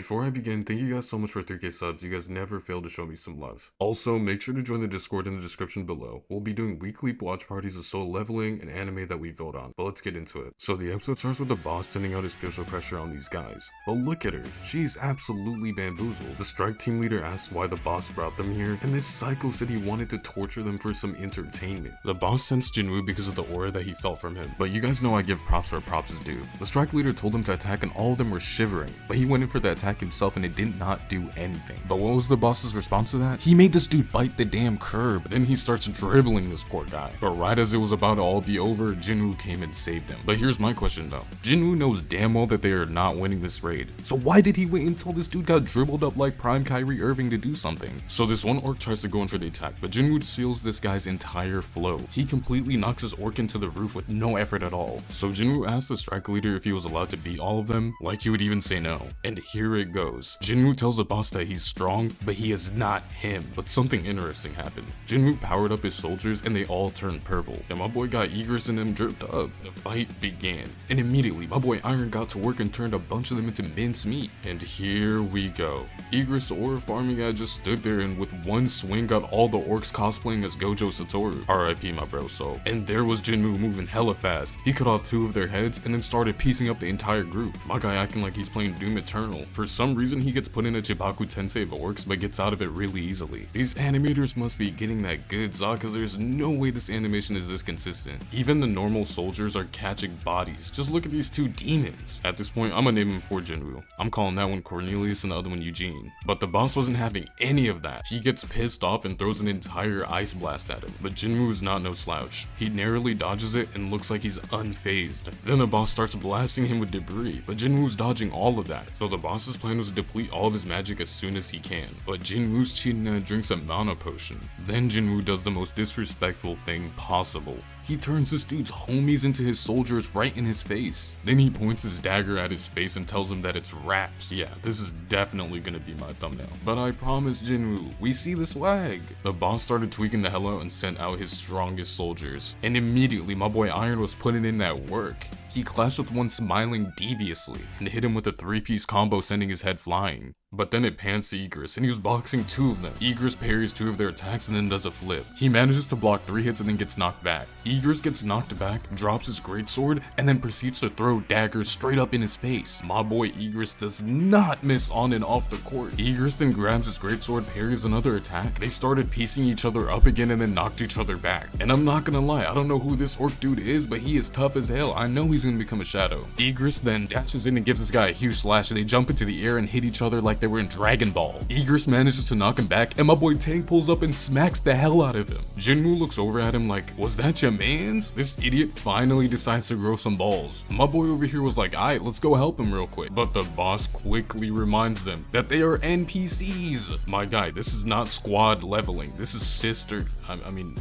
Before I begin, thank you guys so much for 3K subs. You guys never fail to show me some love. Also, make sure to join the Discord in the description below. We'll be doing weekly watch parties of solo leveling and anime that we vote on. But let's get into it. So the episode starts with the boss sending out his spiritual pressure on these guys. But look at her. She's absolutely bamboozled. The strike team leader asks why the boss brought them here, and this psycho said he wanted to torture them for some entertainment. The boss sensed Jinwoo because of the aura that he felt from him. But you guys know I give props where props is due. The strike leader told him to attack and all of them were shivering. But he went in for the attack himself and it did not do anything. But what was the boss's response to that? He made this dude bite the damn curb. Then he starts dribbling this poor guy. But right as it was about to all be over, Jinwoo came and saved him. But here's my question though. Jinwoo knows damn well that they are not winning this raid. So why did he wait until this dude got dribbled up like prime Kyrie Irving to do something? So this one orc tries to go in for the attack, but Jinwoo seals this guy's entire flow. He completely knocks his orc into the roof with no effort at all. So Jinwoo asked the strike leader if he was allowed to beat all of them, like he would even say no. And here it goes. Jinwoo tells the boss that he's strong, but he is not him. But something interesting happened. Jinwoo powered up his soldiers and they all turned purple. And my boy got Egress and them dripped up. The fight began. And immediately, my boy Iron got to work and turned a bunch of them into mincemeat. And here we go. Egress or farming guy just stood there and with one swing got all the orcs cosplaying as Gojo Satoru. RIP my bro soul. And there was Jinwoo moving hella fast. He cut off 2 of their heads and then started piecing up the entire group. My guy acting like he's playing Doom Eternal. For some reason he gets put in a Chibaku Tensei of orcs but gets out of it really easily. These animators must be getting that good za cause there's no way this animation is this consistent. Even the normal soldiers are catching bodies. Just look at these 2 demons. At this point I'm gonna name him for Jinwoo. I'm calling that one Cornelius and the other one Eugene. But the boss wasn't having any of that. He gets pissed off and throws an entire ice blast at him. But Jinwoo's not no slouch. He narrowly dodges it and looks like he's unfazed. Then the boss starts blasting him with debris, but Jinwoo's dodging all of that. So the boss's plan was to deplete all of his magic as soon as he can. But Jinwoo's cheating and drinks a mana potion. Then Jinwoo does the most disrespectful thing possible. He turns this dude's homies into his soldiers right in his face. Then he points his dagger at his face and tells him that it's raps. Yeah, this is definitely gonna be my thumbnail. But I promise Jinwoo, we see the swag. The boss started tweaking the hell out and sent out his strongest soldiers. And immediately my boy Iron was putting in that work. He clashed with one smiling deviously and hit him with a 3-piece combo sending his head flying. But then it pans to Egress and he was boxing 2 of them. Egress parries 2 of their attacks and then does a flip. He manages to block 3 hits and then gets knocked back. Egress gets knocked back, drops his greatsword, and then proceeds to throw daggers straight up in his face. My boy Egress does not miss on and off the court. Egress then grabs his greatsword, parries another attack. They started piecing each other up again and then knocked each other back. And I'm not gonna lie, I don't know who this orc dude is, but he is tough as hell. I know he's gonna become a shadow. Egress then dashes in and gives this guy a huge slash and they jump into the air and hit each other like they were in Dragon Ball. Egress manages to knock him back and my boy Tank pulls up and smacks the hell out of him. Jinwoo looks over at him like, was that your mans? This idiot finally decides to grow some balls. My boy over here was like, alright, let's go help him real quick. But the boss quickly reminds them that they are NPCs. My guy, this is not squad leveling. This is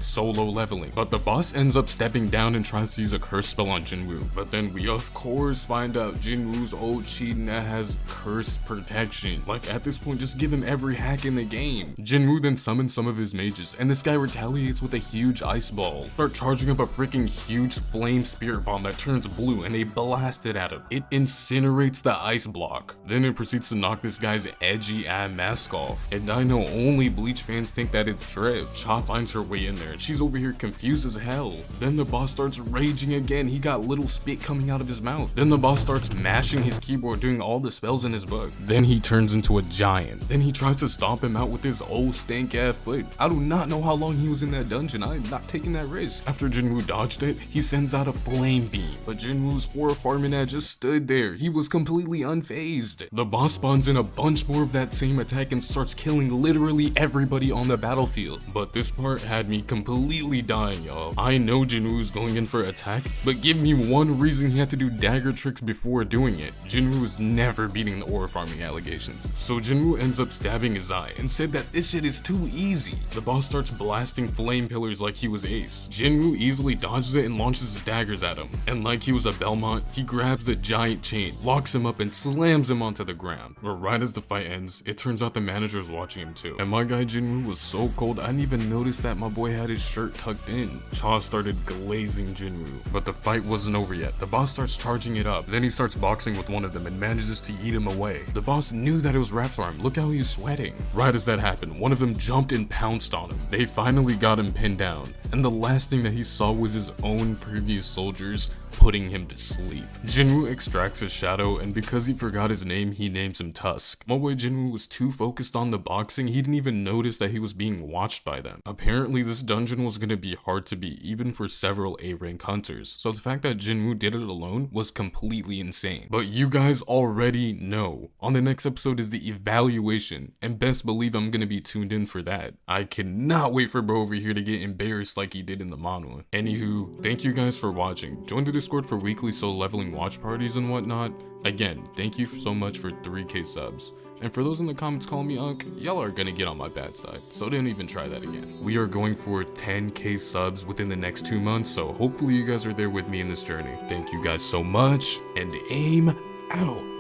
solo leveling. But the boss ends up stepping down and tries to use a curse spell on Jinwoo. But then we of course find out Jinwoo's old cheating that has curse protection. Like at this point, just give him every hack in the game. Jinwoo then summons some of his mages and this guy retaliates with a huge ice ball. Start charging up a freaking huge flame spirit bomb that turns blue and they blast it at him. It incinerates the ice block. Then it proceeds to knock this guy's edgy ass mask off. And I know only Bleach fans think that it's Trev. Cha finds her way in there and she's over here confused as hell. Then the boss starts raging again. He got little spit coming out of his mouth. Then the boss starts mashing his keyboard, doing all the spells in his book. Then he turns into a giant. Then he tries to stomp him out with his old stank ass foot. I do not know how long he was in that dungeon. I'm not taking that risk. After Jinwoo dodged it, he sends out a flame beam. But Jinwoo's aura farming ad just stood there. He was completely unfazed. The boss spawns in a bunch more of that same attack and starts killing literally everybody on the battlefield. But this part had me completely dying, y'all. I know Jinwoo's going in for attack, but give me one reason he had to do dagger tricks before doing it. Jinwoo is never beating the aura farming allegations. So Jinwoo ends up stabbing his eye and said that this shit is too easy. The boss starts blasting flame pillars like he was Ace. Jinwoo easily dodges it and launches his daggers at him. And like he was a Belmont, he grabs the giant chain, locks him up and slams him onto the ground. But right as the fight ends, it turns out the manager's watching him too. And my guy Jinwoo was so cold I didn't even notice that my boy had his shirt tucked in. Cha started glazing Jinwoo. But the fight wasn't over yet. The boss starts charging it up. Then he starts boxing with one of them and manages to yeet him away. The boss knew that that it was Rap's arm. Look how he's sweating. Right as that happened, one of them jumped and pounced on him. They finally got him pinned down, and the last thing that he saw was his own previous soldiers putting him to sleep. Jinwoo extracts his shadow, and because he forgot his name, he names him Tusk. My boy Jinwoo was too focused on the boxing, he didn't even notice that he was being watched by them. Apparently, this dungeon was gonna be hard to beat, even for several A-rank hunters, so the fact that Jinwoo did it alone was completely insane. But you guys already know. On the next episode is the evaluation, and best believe I'm gonna be tuned in for that. I cannot wait for bro over here to get embarrassed like he did in the manhwa. Anywho, thank you guys for watching. Join the Discord for weekly solo leveling watch parties and whatnot. Again, thank you so much for 3K subs. And for those in the comments calling me Unk, y'all are gonna get on my bad side, so don't even try that again. We are going for 10K subs within the next 2 months, so hopefully you guys are there with me in this journey. Thank you guys so much, and aim out.